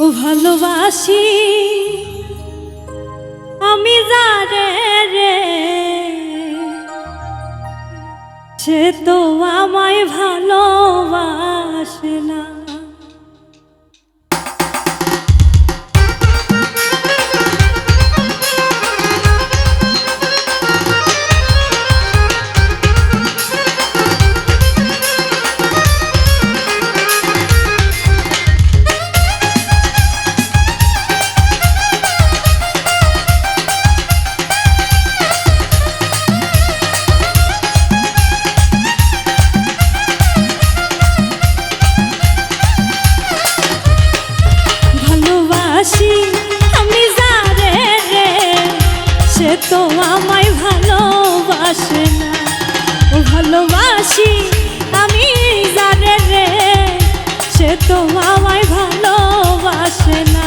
ও ভালোবাসি আমি যারে রে, সে তো আমায় ভালোবাসে না। আমি যারে রে, সে তো আমায় ভালোবাসে না। ও ভালোবাসি আমি যারে রে, সে তো আমায় ভালোবাসে না।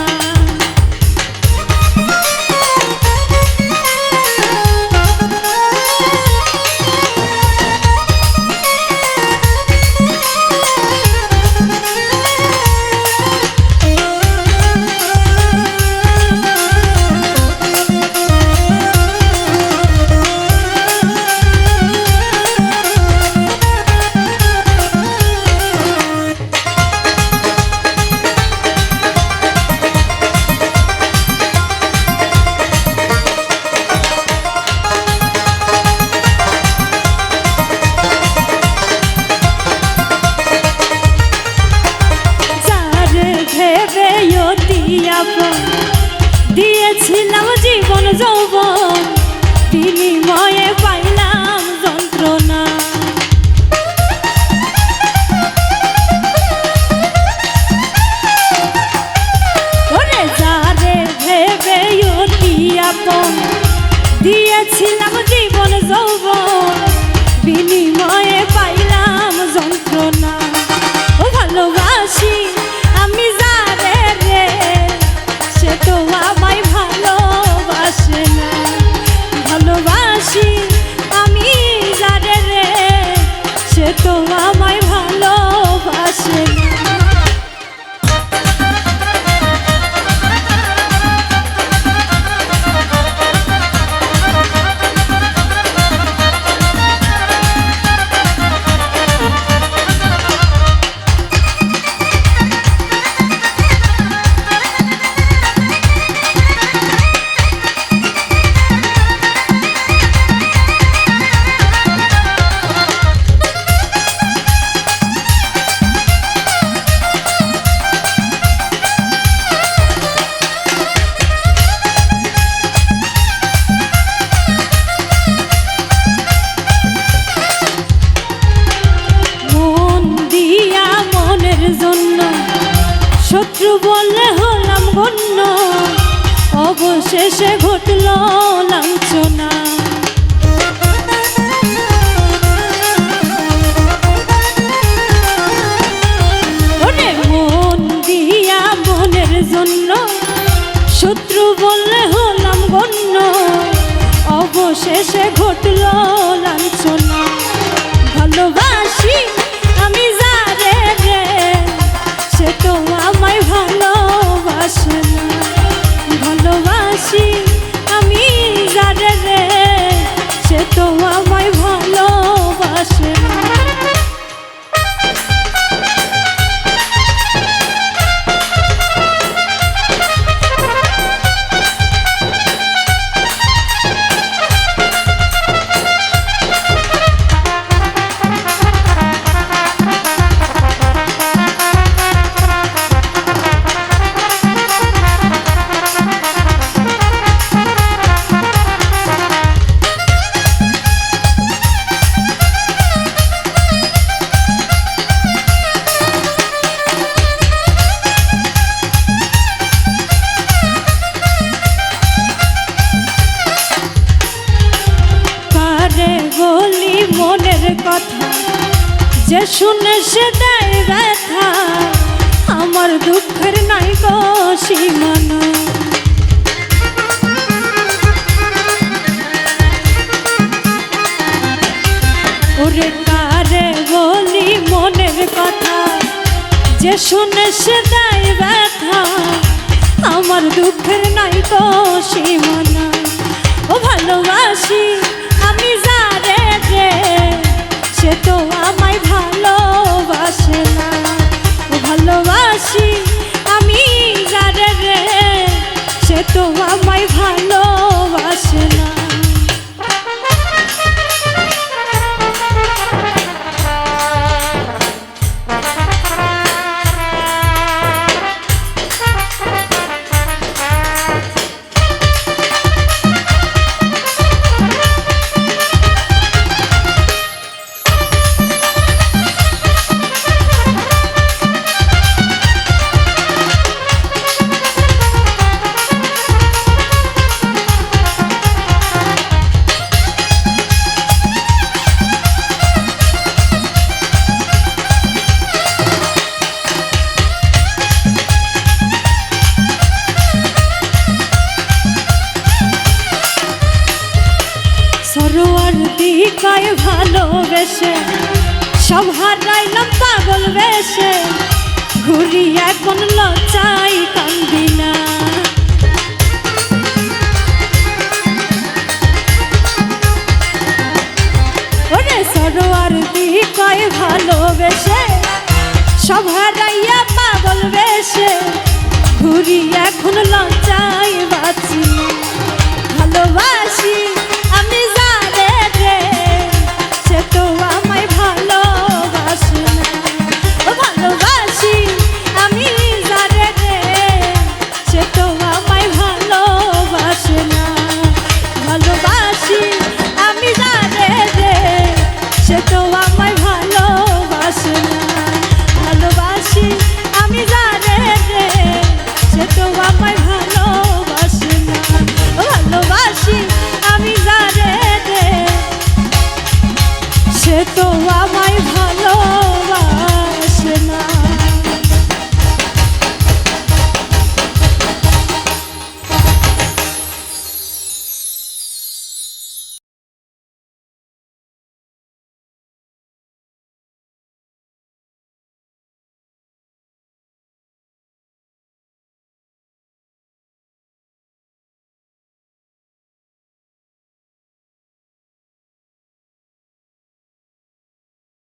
দিয়েছিলাম জীবন যৌবন, বিনিময়ে পাইলাম যন্ত্রণা। ওরে যারে ভেবে অতি আপন, দিয়েছিলাম জীবন যৌবন, বিনিময়ে পাইলাম যন্ত্রণা। ও ভালোবাসি আমি যারে রে, সে তো আমায় ভালোবাসে না। ভালোবাসি আমি যারে রে, সে তো আমায় ভালোবাসে না। শত্রু বলে হলাম গণ্য, অবশেষে ঘটল লাঞ্ছনা। ওরে মন দিয়া মনের জন্য, শত্রু বলে হলাম গণ্য, অবশেষে ঘটল লাঞ্ছনা। ভালোবাসি আমি যারে রে, সে তো আমায় ভালোবাসে না। ভালোবাসি আমি যারে রে, সে তো আমায় ভালোবাসে না। মনের কথা যে শুনে সে দেয় ব্যথা, আমার দুঃখের নাই গো সীমানা। ওরে কারে বলি মনের কথা, যে শুনে সে দেয় ব্যথা, গো সীমানা। ও ভালোবাসি আমি যারে রে, সে তো আমায় ভালোবাসে না। ও ভালোবাসি আমি যারে রে, সে তো আমায় ভালোবাসে না। সরোয়ার দিকায় ভালোবেসে সব হারাইলাম পাগল বেশে, ঘুরি এখন লজ্জায় কান্দি না। ওরে সরোয়ার দিকায় ভালোবেসে সব হারাইয়া পাগল বেশে, ঘুরি এখন লজ্জায় বাঁচি না। ভালোবাসি আমি যারে রে, সে তো আমায় ভালোবাসে না। ও ভালোবাসি আমি যারে রে, সে তো আমায় ভালোবাসে না। ভালোবাসি আমি যারে রে, সে তো আমায় ভালোবাসে না। ভালোবাসি আমি যারে রে, সে তো আমায় ভালোবাসে না। ভালোবাসি আমি যারে রে, সে তো আমায় ভালো